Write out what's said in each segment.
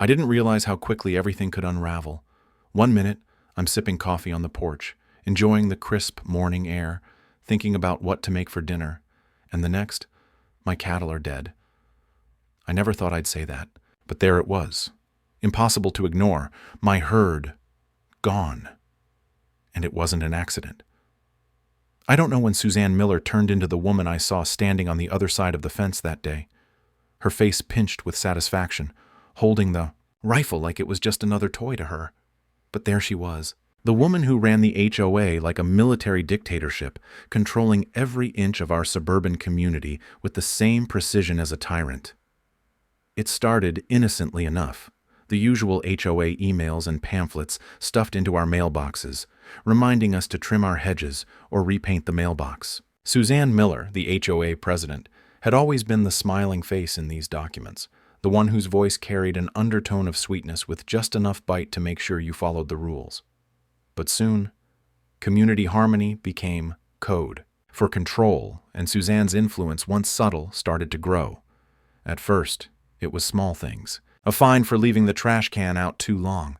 I didn't realize how quickly everything could unravel. One minute, I'm sipping coffee on the porch, enjoying the crisp morning air, thinking about what to make for dinner. And the next, my cattle are dead. I never thought I'd say that, but there it was. Impossible to ignore. My herd, gone. And it wasn't an accident. I don't know when Suzanne Miller turned into the woman I saw standing on the other side of the fence that day. Her face pinched with satisfaction, holding the rifle like it was just another toy to her. But there she was, the woman who ran the HOA like a military dictatorship, controlling every inch of our suburban community with the same precision as a tyrant. It started innocently enough, the usual HOA emails and pamphlets stuffed into our mailboxes, reminding us to trim our hedges or repaint the mailbox. Suzanne Miller, the HOA president, had always been the smiling face in these documents, the one whose voice carried an undertone of sweetness with just enough bite to make sure you followed the rules. But soon, community harmony became code for control, and Suzanne's influence, once subtle, started to grow. At first, it was small things. A fine for leaving the trash can out too long.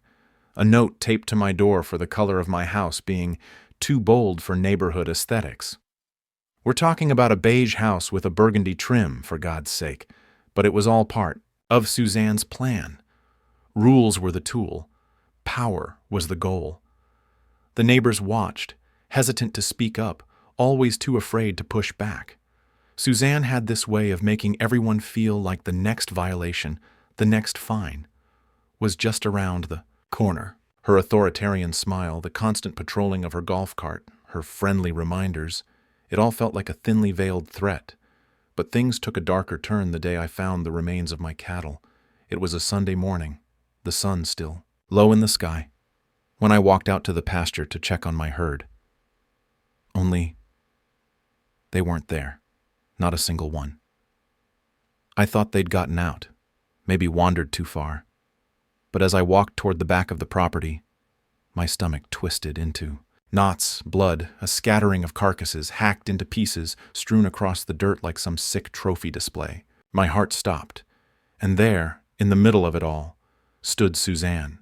A note taped to my door for the color of my house being too bold for neighborhood aesthetics. We're talking about a beige house with a burgundy trim, for God's sake, but it was all part of Suzanne's plan. Rules were the tool. Power was the goal. The neighbors watched, hesitant to speak up, always too afraid to push back. Suzanne had this way of making everyone feel like the next violation, the next fine, was just around the corner. Her authoritarian smile, the constant patrolling of her golf cart, her friendly reminders, it all felt like a thinly veiled threat. But things took a darker turn the day I found the remains of my cattle. It was a Sunday morning, the sun still low in the sky, when I walked out to the pasture to check on my herd. Only, they weren't there. Not a single one. I thought they'd gotten out, maybe wandered too far. But as I walked toward the back of the property, my stomach twisted into knots, blood, a scattering of carcasses hacked into pieces, strewn across the dirt like some sick trophy display. My heart stopped, and there, in the middle of it all, stood Suzanne.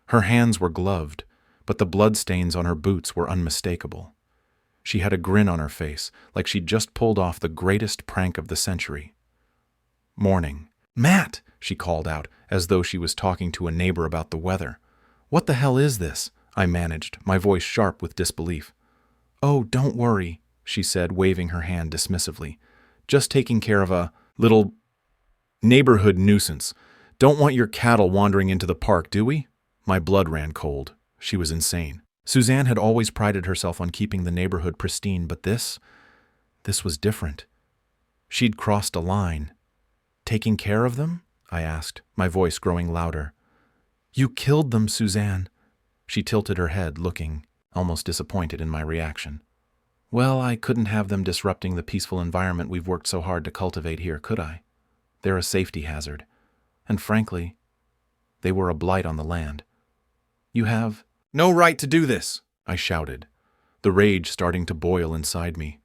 Her hands were gloved, but the bloodstains on her boots were unmistakable. She had a grin on her face, like she'd just pulled off the greatest prank of the century. Morning. "Matt!" she called out, as though she was talking to a neighbor about the weather. "What the hell is this?" I managed, my voice sharp with disbelief. "Oh, don't worry," she said, waving her hand dismissively. "Just taking care of a little neighborhood nuisance. Don't want your cattle wandering into the park, do we?" My blood ran cold. She was insane. Suzanne had always prided herself on keeping the neighborhood pristine, but this was different. She'd crossed a line. "Taking care of them?" I asked, my voice growing louder. "You killed them, Suzanne." She tilted her head, looking almost disappointed in my reaction. "Well, I couldn't have them disrupting the peaceful environment we've worked so hard to cultivate here, could I? They're a safety hazard. And frankly, they were a blight on the land. You have no right to do this," I shouted, the rage starting to boil inside me.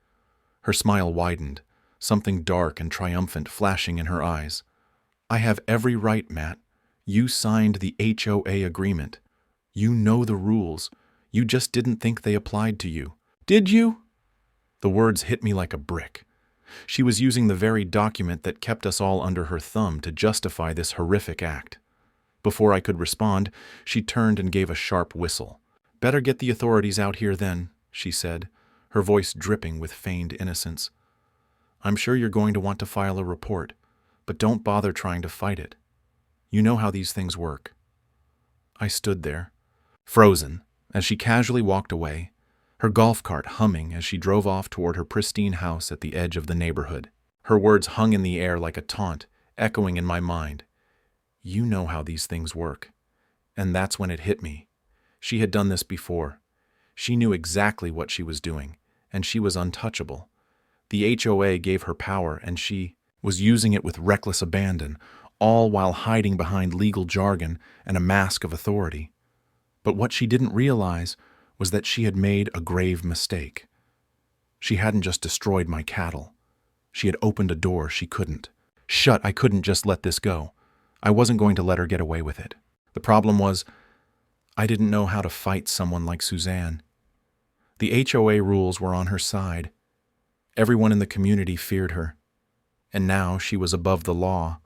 Her smile widened, something dark and triumphant flashing in her eyes. "I have every right, Matt. You signed the HOA agreement. You know the rules. You just didn't think they applied to you. Did you?" The words hit me like a brick. She was using the very document that kept us all under her thumb to justify this horrific act. Before I could respond, she turned and gave a sharp whistle. "Better get the authorities out here then," she said, her voice dripping with feigned innocence. "I'm sure you're going to want to file a report, but don't bother trying to fight it. You know how these things work." I stood there, frozen, as she casually walked away, her golf cart humming as she drove off toward her pristine house at the edge of the neighborhood. Her words hung in the air like a taunt, echoing in my mind. You know how these things work. And that's when it hit me. She had done this before. She knew exactly what she was doing, and she was untouchable. The HOA gave her power, and she was using it with reckless abandon, all while hiding behind legal jargon and a mask of authority. But what she didn't realize was that she had made a grave mistake. She hadn't just destroyed my cattle. She had opened a door she couldn't shut. I couldn't just let this go. I wasn't going to let her get away with it. The problem was, I didn't know how to fight someone like Suzanne. The HOA rules were on her side. Everyone in the community feared her. And now she was above the law.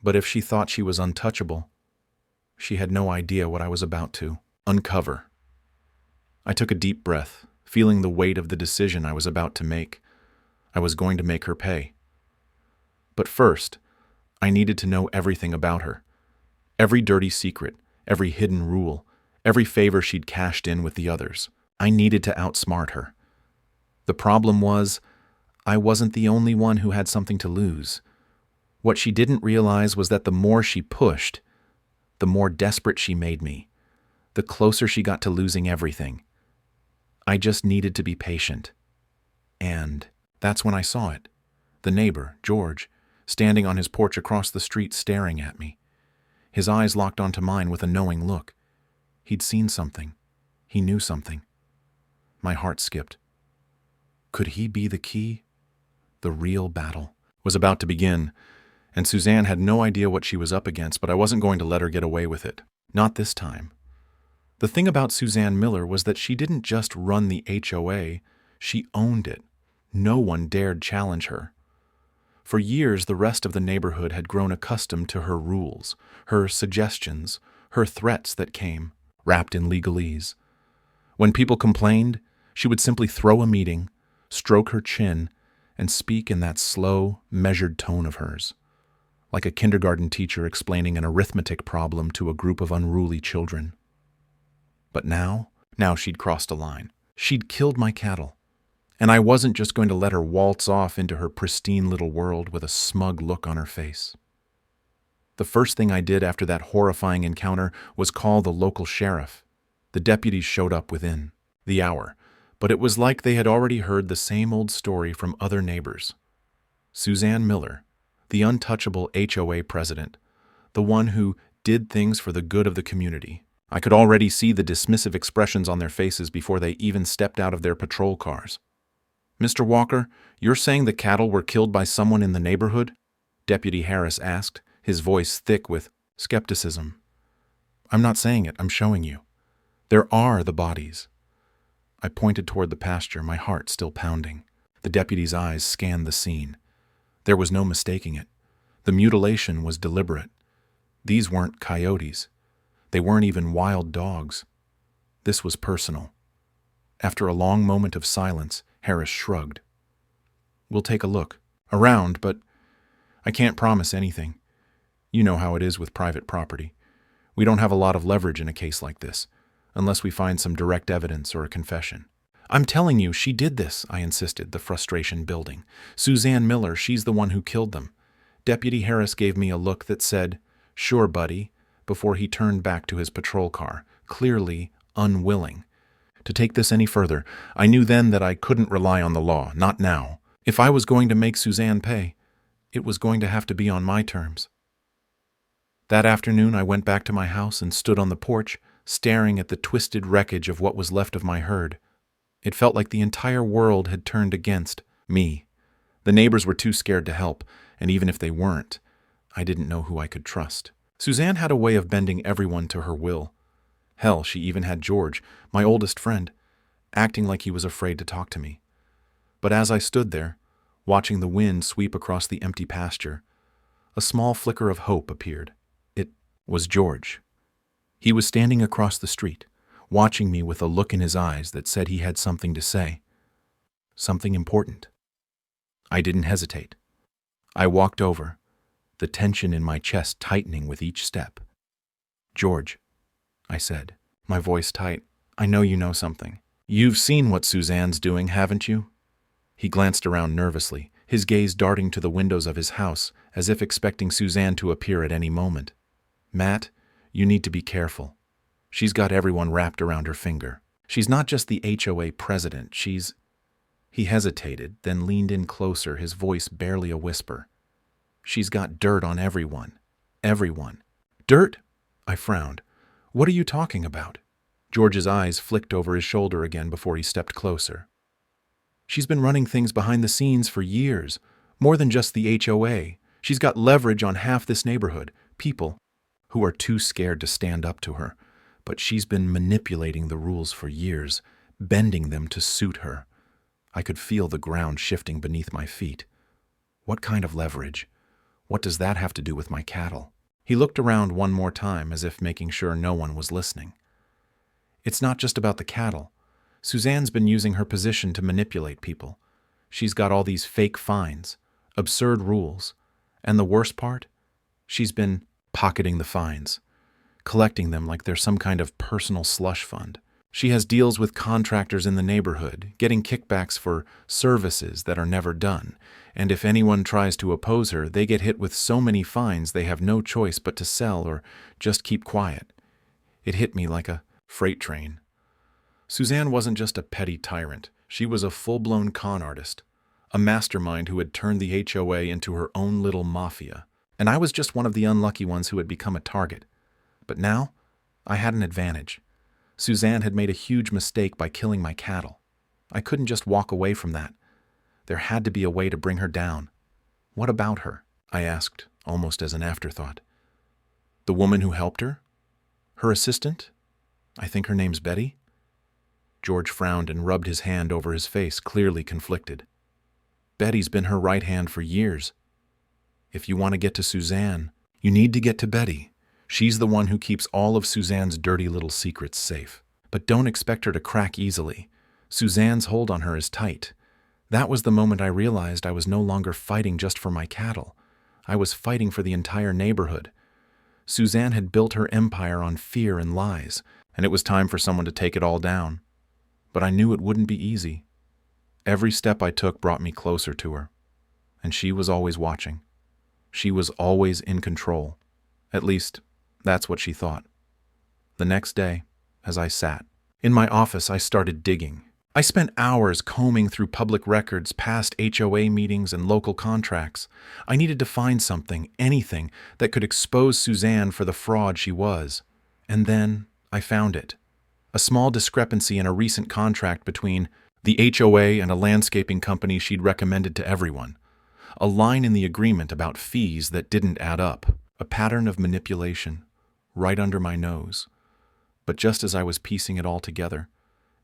But if she thought she was untouchable, she had no idea what I was about to uncover. I took a deep breath, feeling the weight of the decision I was about to make. I was going to make her pay. But first, I needed to know everything about her. Every dirty secret, every hidden rule, every favor she'd cashed in with the others. I needed to outsmart her. The problem was, I wasn't the only one who had something to lose. What she didn't realize was that the more she pushed, the more desperate she made me, the closer she got to losing everything. I just needed to be patient. And that's when I saw it. The neighbor, George, standing on his porch across the street staring at me. His eyes locked onto mine with a knowing look. He'd seen something. He knew something. My heart skipped. Could he be the key? The real battle was about to begin, and Suzanne had no idea what she was up against, but I wasn't going to let her get away with it. Not this time. The thing about Suzanne Miller was that she didn't just run the HOA, she owned it. No one dared challenge her. For years, the rest of the neighborhood had grown accustomed to her rules, her suggestions, her threats that came, wrapped in legalese. When people complained, she would simply throw a meeting, stroke her chin, and speak in that slow, measured tone of hers, like a kindergarten teacher explaining an arithmetic problem to a group of unruly children. But now she'd crossed a line. She'd killed my cattle. And I wasn't just going to let her waltz off into her pristine little world with a smug look on her face. The first thing I did after that horrifying encounter was call the local sheriff. The deputies showed up within the hour, but it was like they had already heard the same old story from other neighbors. Suzanne Miller, the untouchable HOA president, the one who did things for the good of the community. I could already see the dismissive expressions on their faces before they even stepped out of their patrol cars. "Mr. Walker, you're saying the cattle were killed by someone in the neighborhood?" Deputy Harris asked, his voice thick with skepticism. "I'm not saying it, I'm showing you. There are the bodies." I pointed toward the pasture, my heart still pounding. The deputy's eyes scanned the scene. There was no mistaking it. The mutilation was deliberate. These weren't coyotes. They weren't even wild dogs. This was personal. After a long moment of silence, Harris shrugged. "We'll take a look. Around, but I can't promise anything. You know how it is with private property. We don't have a lot of leverage in a case like this, unless we find some direct evidence or a confession." "I'm telling you, she did this," I insisted, the frustration building. "Suzanne Miller, she's the one who killed them." Deputy Harris gave me a look that said, "Sure, buddy," before he turned back to his patrol car, clearly unwilling to take this any further. I knew then that I couldn't rely on the law, not now. If I was going to make Suzanne pay, it was going to have to be on my terms. That afternoon, I went back to my house and stood on the porch, staring at the twisted wreckage of what was left of my herd. It felt like the entire world had turned against me. The neighbors were too scared to help, and even if they weren't, I didn't know who I could trust. Suzanne had a way of bending everyone to her will. Hell, she even had George, my oldest friend, acting like he was afraid to talk to me. But as I stood there, watching the wind sweep across the empty pasture, a small flicker of hope appeared. It was George. He was standing across the street, watching me with a look in his eyes that said he had something to say. Something important. I didn't hesitate. I walked over, the tension in my chest tightening with each step. "George," I said, my voice tight, "I know you know something. You've seen what Suzanne's doing, haven't you?" He glanced around nervously, his gaze darting to the windows of his house, as if expecting Suzanne to appear at any moment. "Matt, you need to be careful. She's got everyone wrapped around her finger. She's not just the HOA president, she's—" He hesitated, then leaned in closer, his voice barely a whisper. "She's got dirt on everyone. Everyone." "Dirt?" I frowned. "What are you talking about?" George's eyes flicked over his shoulder again before he stepped closer. "She's been running things behind the scenes for years, more than just the HOA. She's got leverage on half this neighborhood. People who are too scared to stand up to her, but she's been manipulating the rules for years, bending them to suit her. I could feel the ground shifting beneath my feet. What kind of leverage? What does that have to do with my cattle? He looked around one more time as if making sure no one was listening. It's not just about the cattle. Suzanne's been using her position to manipulate people. She's got all these fake fines, absurd rules, and the worst part? She's been pocketing the fines, collecting them like they're some kind of personal slush fund. She has deals with contractors in the neighborhood, getting kickbacks for services that are never done, and if anyone tries to oppose her, they get hit with so many fines they have no choice but to sell or just keep quiet. It hit me like a freight train. Suzanne wasn't just a petty tyrant. She was a full-blown con artist, a mastermind who had turned the HOA into her own little mafia. And I was just one of the unlucky ones who had become a target. But now, I had an advantage. Suzanne had made a huge mistake by killing my cattle. I couldn't just walk away from that. There had to be a way to bring her down. What about her? I asked, almost as an afterthought. The woman who helped her? Her assistant? I think her name's Betty? George frowned and rubbed his hand over his face, clearly conflicted. Betty's been her right hand for years. If you want to get to Suzanne, you need to get to Betty. She's the one who keeps all of Suzanne's dirty little secrets safe. But don't expect her to crack easily. Suzanne's hold on her is tight. That was the moment I realized I was no longer fighting just for my cattle. I was fighting for the entire neighborhood. Suzanne had built her empire on fear and lies, and it was time for someone to take it all down. But I knew it wouldn't be easy. Every step I took brought me closer to her, and she was always watching. She was always in control. At least, that's what she thought. The next day, as I sat in my office, I started digging. I spent hours combing through public records, past HOA meetings, and local contracts. I needed to find something, anything, that could expose Suzanne for the fraud she was. And then I found it. A small discrepancy in a recent contract between the HOA and a landscaping company she'd recommended to everyone. A line in the agreement about fees that didn't add up. A pattern of manipulation, right under my nose. But just as I was piecing it all together,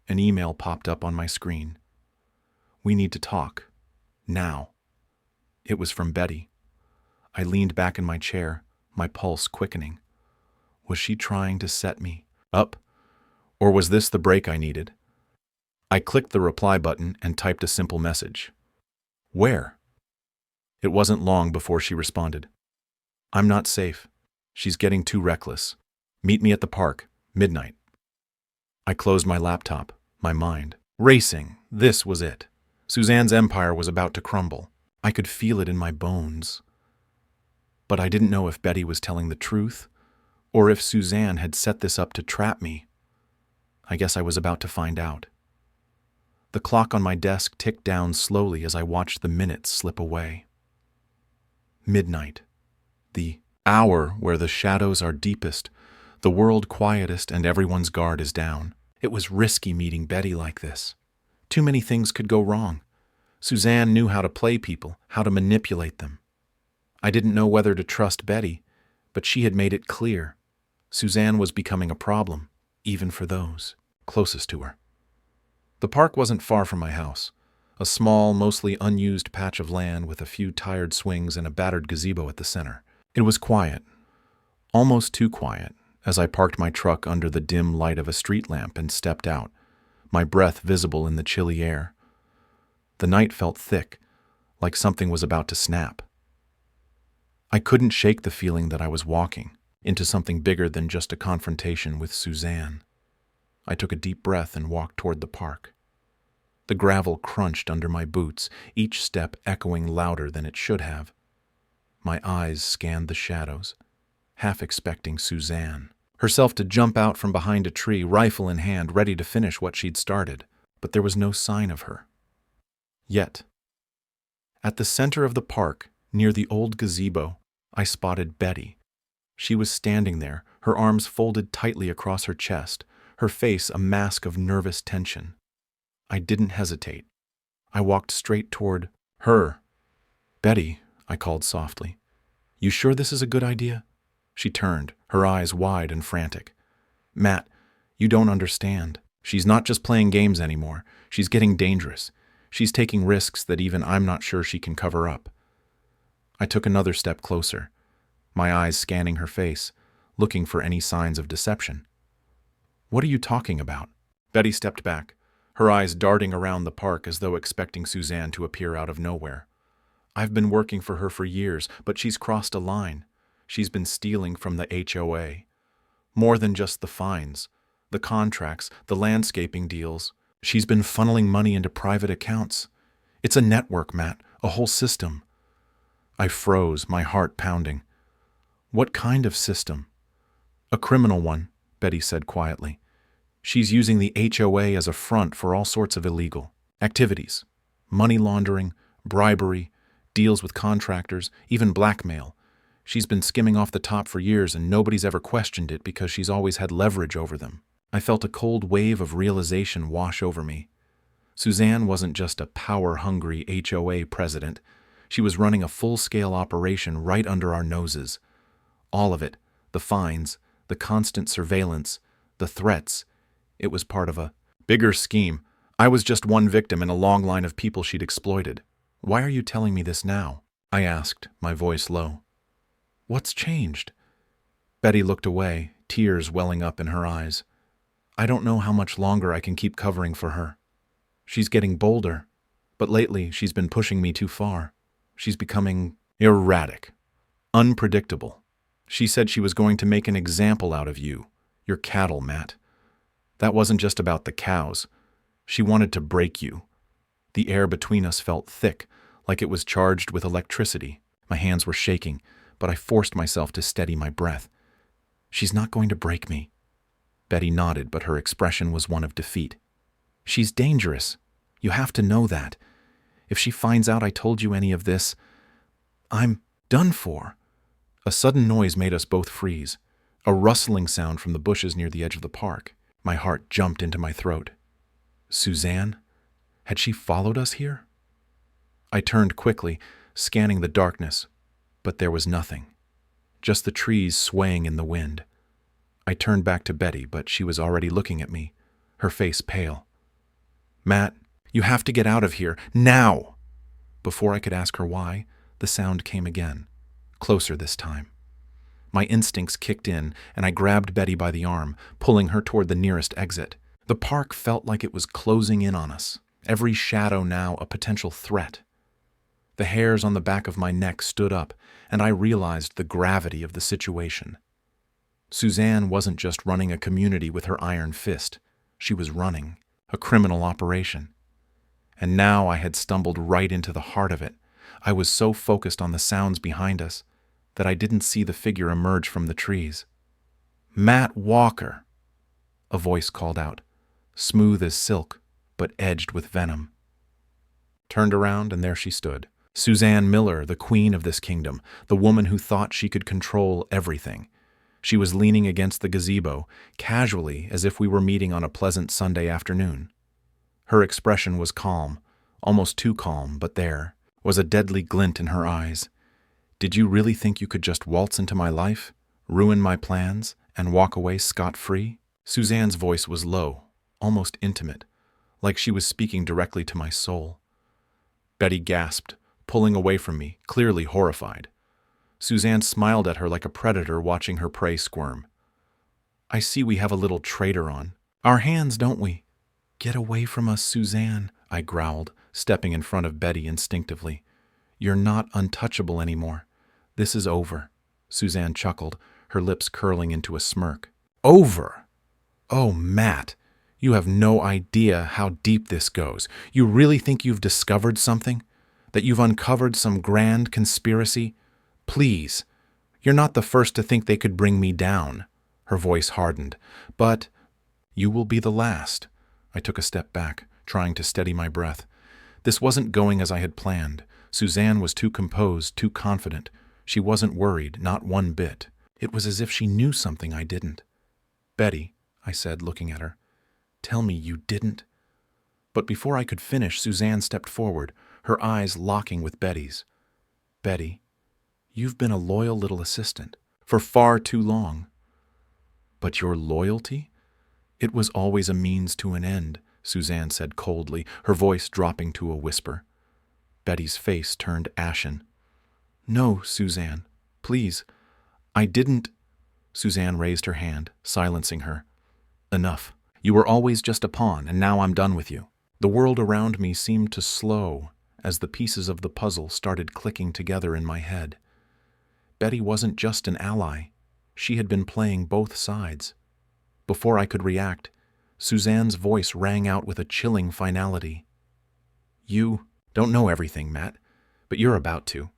an email popped up on my screen. We need to talk. Now. It was from Betty. I leaned back in my chair, my pulse quickening. Was she trying to set me up? Or was this the break I needed? I clicked the reply button and typed a simple message. Where? It wasn't long before she responded. I'm not safe. She's getting too reckless. Meet me at the park, midnight. I closed my laptop, my mind racing. This was it. Suzanne's empire was about to crumble. I could feel it in my bones. But I didn't know if Betty was telling the truth, or if Suzanne had set this up to trap me. I guess I was about to find out. The clock on my desk ticked down slowly as I watched the minutes slip away. Midnight. The hour where the shadows are deepest, the world quietest, and everyone's guard is down. It was risky meeting Betty like this. Too many things could go wrong. Suzanne knew how to play people, how to manipulate them. I didn't know whether to trust Betty, but she had made it clear. Suzanne was becoming a problem, even for those closest to her. The park wasn't far from my house. A small, mostly unused patch of land with a few tired swings and a battered gazebo at the center. It was quiet, almost too quiet, as I parked my truck under the dim light of a street lamp and stepped out, my breath visible in the chilly air. The night felt thick, like something was about to snap. I couldn't shake the feeling that I was walking into something bigger than just a confrontation with Suzanne. I took a deep breath and walked toward the park. The gravel crunched under my boots, each step echoing louder than it should have. My eyes scanned the shadows, half expecting Suzanne herself to jump out from behind a tree, rifle in hand, ready to finish what she'd started. But there was no sign of her. Yet, at the center of the park, near the old gazebo, I spotted Betty. She was standing there, her arms folded tightly across her chest, her face a mask of nervous tension. I didn't hesitate. I walked straight toward her. Betty, I called softly. You sure this is a good idea? She turned, her eyes wide and frantic. Matt, you don't understand. She's not just playing games anymore. She's getting dangerous. She's taking risks that even I'm not sure she can cover up. I took another step closer, my eyes scanning her face, looking for any signs of deception. What are you talking about? Betty stepped back, her eyes darting around the park as though expecting Suzanne to appear out of nowhere. I've been working for her for years, but she's crossed a line. She's been stealing from the HOA. More than just the fines, the contracts, the landscaping deals. She's been funneling money into private accounts. It's a network, Matt, a whole system. I froze, my heart pounding. What kind of system? A criminal one, Betty said quietly. She's using the HOA as a front for all sorts of illegal activities. Money laundering, bribery, deals with contractors, even blackmail. She's been skimming off the top for years and nobody's ever questioned it because she's always had leverage over them. I felt a cold wave of realization wash over me. Suzanne wasn't just a power-hungry HOA president. She was running a full-scale operation right under our noses. All of it, the fines, the constant surveillance, the threats, it was part of a bigger scheme. I was just one victim in a long line of people she'd exploited. Why are you telling me this now? I asked, my voice low. What's changed? Betty looked away, tears welling up in her eyes. I don't know how much longer I can keep covering for her. She's getting bolder, but lately she's been pushing me too far. She's becoming erratic, unpredictable. She said she was going to make an example out of you, your cattle, Matt. That wasn't just about the cows. She wanted to break you. The air between us felt thick, like it was charged with electricity. My hands were shaking, but I forced myself to steady my breath. She's not going to break me. Betty nodded, but her expression was one of defeat. She's dangerous. You have to know that. If she finds out I told you any of this, I'm done for. A sudden noise made us both freeze, a rustling sound from the bushes near the edge of the park. My heart jumped into my throat. Suzanne? Had she followed us here? I turned quickly, scanning the darkness, but there was nothing. Just the trees swaying in the wind. I turned back to Betty, but she was already looking at me, her face pale. Matt, you have to get out of here, now! Before I could ask her why, the sound came again, closer this time. My instincts kicked in, and I grabbed Betty by the arm, pulling her toward the nearest exit. The park felt like it was closing in on us, every shadow now a potential threat. The hairs on the back of my neck stood up, and I realized the gravity of the situation. Suzanne wasn't just running a community with her iron fist. She was running a criminal operation. And now I had stumbled right into the heart of it. I was so focused on the sounds behind us that I didn't see the figure emerge from the trees. Matt Walker, a voice called out, smooth as silk, but edged with venom. Turned around, and there she stood. Suzanne Miller, the queen of this kingdom, the woman who thought she could control everything. She was leaning against the gazebo, casually as if we were meeting on a pleasant Sunday afternoon. Her expression was calm, almost too calm, but there was a deadly glint in her eyes. Did you really think you could just waltz into my life, ruin my plans, and walk away scot-free? Suzanne's voice was low, almost intimate, like she was speaking directly to my soul. Betty gasped, pulling away from me, clearly horrified. Suzanne smiled at her like a predator watching her prey squirm. I see we have a little traitor on our hands, don't we? Get away from us, Suzanne, I growled, stepping in front of Betty instinctively. You're not untouchable anymore. This is over. Suzanne chuckled, her lips curling into a smirk. Over? Oh, Matt, you have no idea how deep this goes. You really think you've discovered something? That you've uncovered some grand conspiracy? Please, you're not the first to think they could bring me down. Her voice hardened. But you will be the last. I took a step back, trying to steady my breath. This wasn't going as I had planned. Suzanne was too composed, too confident. She wasn't worried, not one bit. It was as if she knew something I didn't. Betty, I said, looking at her, tell me you didn't. But before I could finish, Suzanne stepped forward, her eyes locking with Betty's. Betty, you've been a loyal little assistant. For far too long. But your loyalty? It was always a means to an end, Suzanne said coldly, her voice dropping to a whisper. Betty's face turned ashen. No, Suzanne, please. I didn't. Suzanne raised her hand, silencing her. Enough. You were always just a pawn, and now I'm done with you. The world around me seemed to slow as the pieces of the puzzle started clicking together in my head. Betty wasn't just an ally. She had been playing both sides. Before I could react, Suzanne's voice rang out with a chilling finality. You don't know everything, Matt, but you're about to.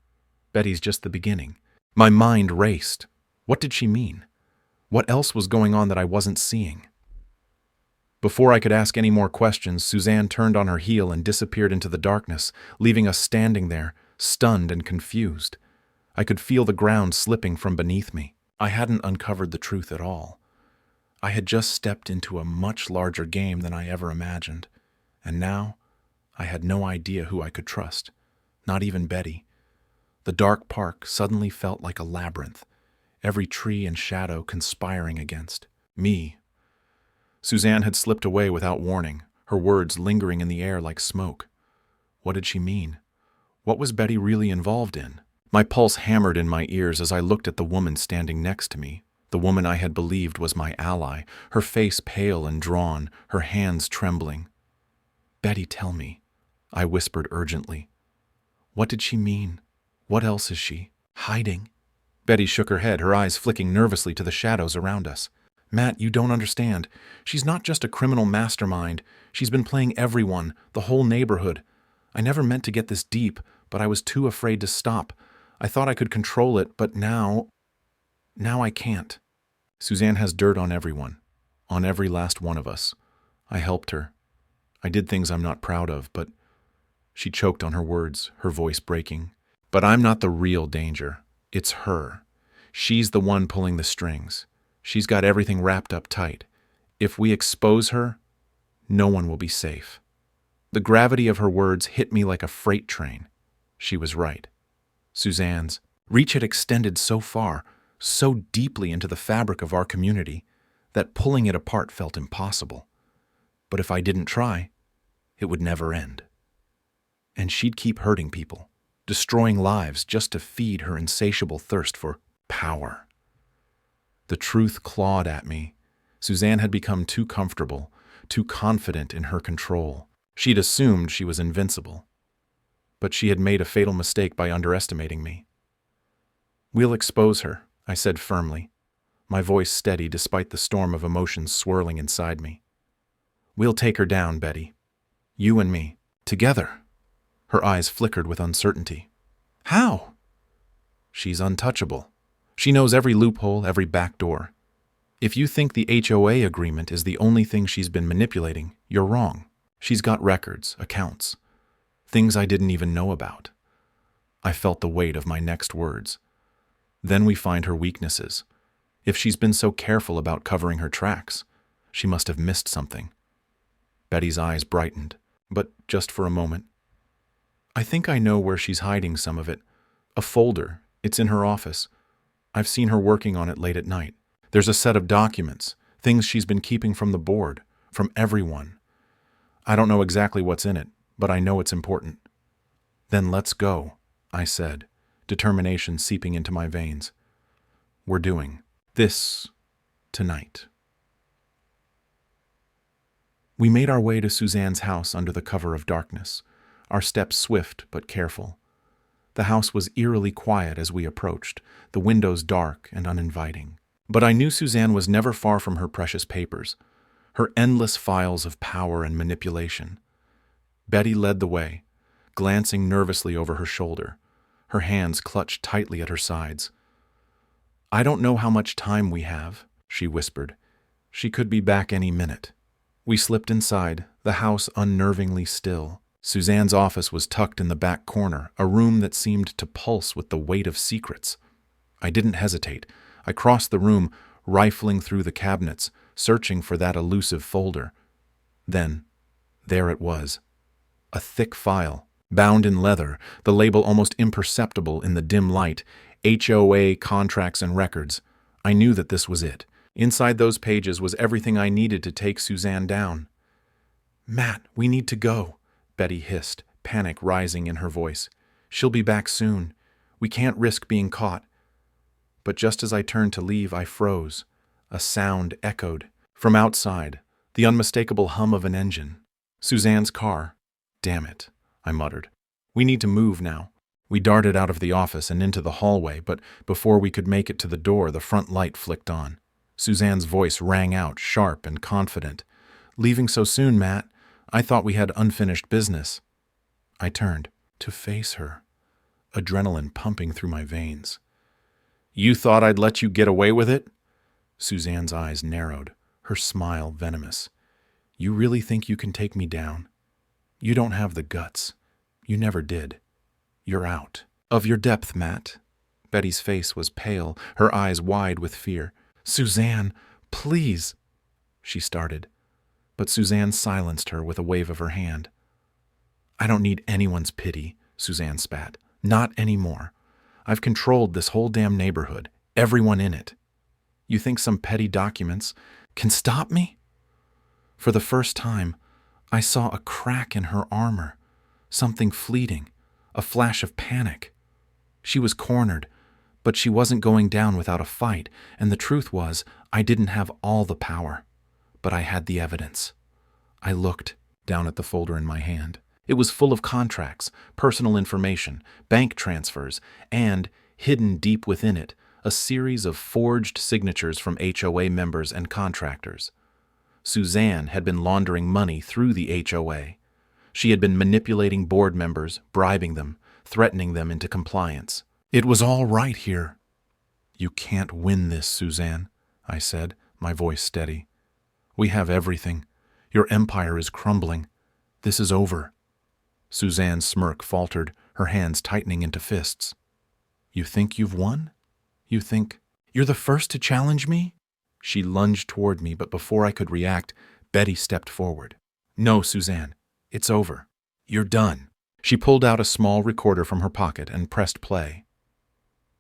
Betty's just the beginning. My mind raced. What did she mean? What else was going on that I wasn't seeing? Before I could ask any more questions, Suzanne turned on her heel and disappeared into the darkness, leaving us standing there, stunned and confused. I could feel the ground slipping from beneath me. I hadn't uncovered the truth at all. I had just stepped into a much larger game than I ever imagined, and now I had no idea who I could trust, not even Betty. The dark park suddenly felt like a labyrinth, every tree and shadow conspiring against me. Suzanne had slipped away without warning, her words lingering in the air like smoke. What did she mean? What was Betty really involved in? My pulse hammered in my ears as I looked at the woman standing next to me, the woman I had believed was my ally, her face pale and drawn, her hands trembling. Betty, tell me, I whispered urgently. What did she mean? What else is she hiding? Betty shook her head, her eyes flicking nervously to the shadows around us. Matt, you don't understand. She's not just a criminal mastermind. She's been playing everyone, the whole neighborhood. I never meant to get this deep, but I was too afraid to stop. I thought I could control it, but now I can't. Suzanne has dirt on everyone, on every last one of us. I helped her. I did things I'm not proud of, but she choked on her words, her voice breaking. But I'm not the real danger. It's her. She's the one pulling the strings. She's got everything wrapped up tight. If we expose her, no one will be safe. The gravity of her words hit me like a freight train. She was right. Suzanne's reach had extended so far, so deeply into the fabric of our community, that pulling it apart felt impossible. But if I didn't try, it would never end. And she'd keep hurting people, destroying lives just to feed her insatiable thirst for power. The truth clawed at me. Suzanne had become too comfortable, too confident in her control. She'd assumed she was invincible. But she had made a fatal mistake by underestimating me. We'll expose her, I said firmly, my voice steady despite the storm of emotions swirling inside me. We'll take her down, Betty. You and me. Together. Her eyes flickered with uncertainty. How? She's untouchable. She knows every loophole, every back door. If you think the HOA agreement is the only thing she's been manipulating, you're wrong. She's got records, accounts, things I didn't even know about. I felt the weight of my next words. Then we find her weaknesses. If she's been so careful about covering her tracks, she must have missed something. Betty's eyes brightened, but just for a moment. I think I know where she's hiding some of it. A folder. It's in her office. I've seen her working on it late at night. There's a set of documents, things she's been keeping from the board, from everyone. I don't know exactly what's in it, but I know it's important. Then let's go, I said, determination seeping into my veins. We're doing this tonight. We made our way to Suzanne's house under the cover of darkness, our steps swift but careful. The house was eerily quiet as we approached, the windows dark and uninviting. But I knew Suzanne was never far from her precious papers, her endless files of power and manipulation. Betty led the way, glancing nervously over her shoulder, her hands clutched tightly at her sides. I don't know how much time we have, she whispered. She could be back any minute. We slipped inside, the house unnervingly still. Suzanne's office was tucked in the back corner, a room that seemed to pulse with the weight of secrets. I didn't hesitate. I crossed the room, rifling through the cabinets, searching for that elusive folder. Then, there it was. A thick file, bound in leather, the label almost imperceptible in the dim light, HOA contracts and records. I knew that this was it. Inside those pages was everything I needed to take Suzanne down. "Matt, we need to go," Betty hissed, panic rising in her voice. "She'll be back soon. We can't risk being caught." But just as I turned to leave, I froze. A sound echoed. From outside, the unmistakable hum of an engine. Suzanne's car. "Damn it," I muttered. "We need to move now." We darted out of the office and into the hallway, but before we could make it to the door, the front light flicked on. Suzanne's voice rang out, sharp and confident. "Leaving so soon, Matt? I thought we had unfinished business." I turned to face her, adrenaline pumping through my veins. "You thought I'd let you get away with it?" Suzanne's eyes narrowed, her smile venomous. "You really think you can take me down? You don't have the guts. You never did. You're out of your depth, Matt." Betty's face was pale, her eyes wide with fear. "Suzanne, please," she started. But Suzanne silenced her with a wave of her hand. "I don't need anyone's pity," Suzanne spat. "Not anymore. I've controlled this whole damn neighborhood, everyone in it. You think some petty documents can stop me?" For the first time, I saw a crack in her armor, something fleeting, a flash of panic. She was cornered, but she wasn't going down without a fight, and the truth was, I didn't have all the power, but I had the evidence. I looked down at the folder in my hand. It was full of contracts, personal information, bank transfers, and, hidden deep within it, a series of forged signatures from HOA members and contractors. Suzanne had been laundering money through the HOA. She had been manipulating board members, bribing them, threatening them into compliance. It was all right here. "You can't win this, Suzanne," I said, my voice steady. "We have everything. Your empire is crumbling. This is over." Suzanne's smirk faltered, her hands tightening into fists. "You think you've won? You think you're the first to challenge me?" She lunged toward me, but before I could react, Betty stepped forward. "No, Suzanne. It's over. You're done." She pulled out a small recorder from her pocket and pressed play.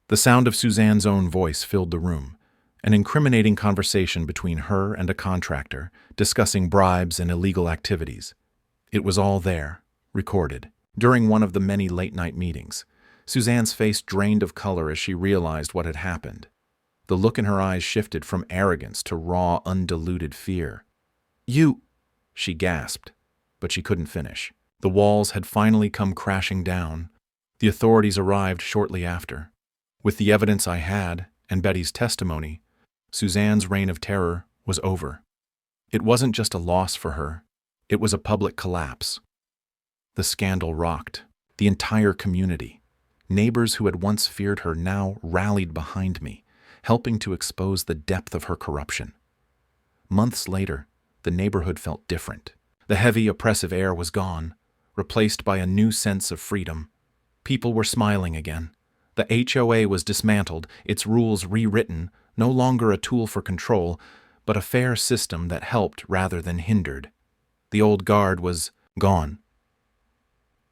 The sound of Suzanne's own voice filled the room, an incriminating conversation between her and a contractor, discussing bribes and illegal activities. It was all there, recorded. During one of the many late-night meetings, Suzanne's face drained of color as she realized what had happened. The look in her eyes shifted from arrogance to raw, undiluted fear. "You," she gasped, but she couldn't finish. The walls had finally come crashing down. The authorities arrived shortly after. With the evidence I had, and Betty's testimony, Suzanne's reign of terror was over. It wasn't just a loss for her. It was a public collapse. The scandal rocked the entire community. Neighbors who had once feared her now rallied behind me, helping to expose the depth of her corruption. Months later, the neighborhood felt different. The heavy, oppressive air was gone, replaced by a new sense of freedom. People were smiling again. The HOA was dismantled, its rules rewritten, no longer a tool for control, but a fair system that helped rather than hindered. The old guard was gone.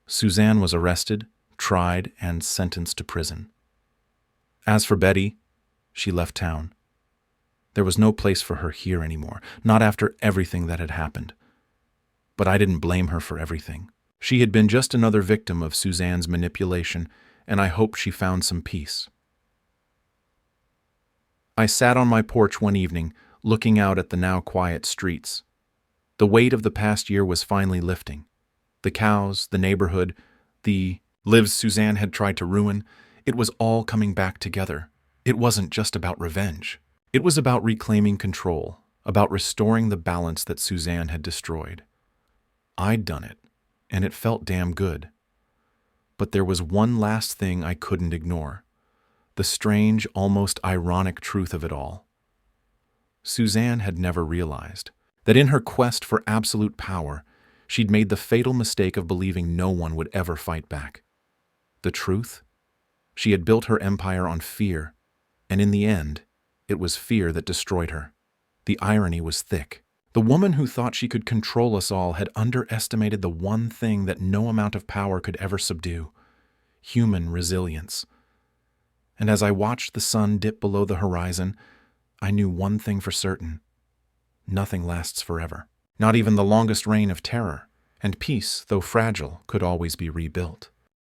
Suzanne was arrested, tried, and sentenced to prison. As for Betty, she left town. There was no place for her here anymore, not after everything that had happened. But I didn't blame her for everything. She had been just another victim of Suzanne's manipulation, and I hoped she found some peace. I sat on my porch one evening, looking out at the now quiet streets. The weight of the past year was finally lifting. The cows, the neighborhood, the lives Suzanne had tried to ruin, it was all coming back together. It wasn't just about revenge. It was about reclaiming control, about restoring the balance that Suzanne had destroyed. I'd done it, and it felt damn good. But there was one last thing I couldn't ignore. The strange, almost ironic truth of it all. Suzanne had never realized that in her quest for absolute power, she'd made the fatal mistake of believing no one would ever fight back. The truth? She had built her empire on fear, and in the end, it was fear that destroyed her. The irony was thick. The woman who thought she could control us all had underestimated the one thing that no amount of power could ever subdue: human resilience. And as I watched the sun dip below the horizon, I knew one thing for certain: nothing lasts forever. Not even the longest reign of terror, and peace, though fragile, could always be rebuilt.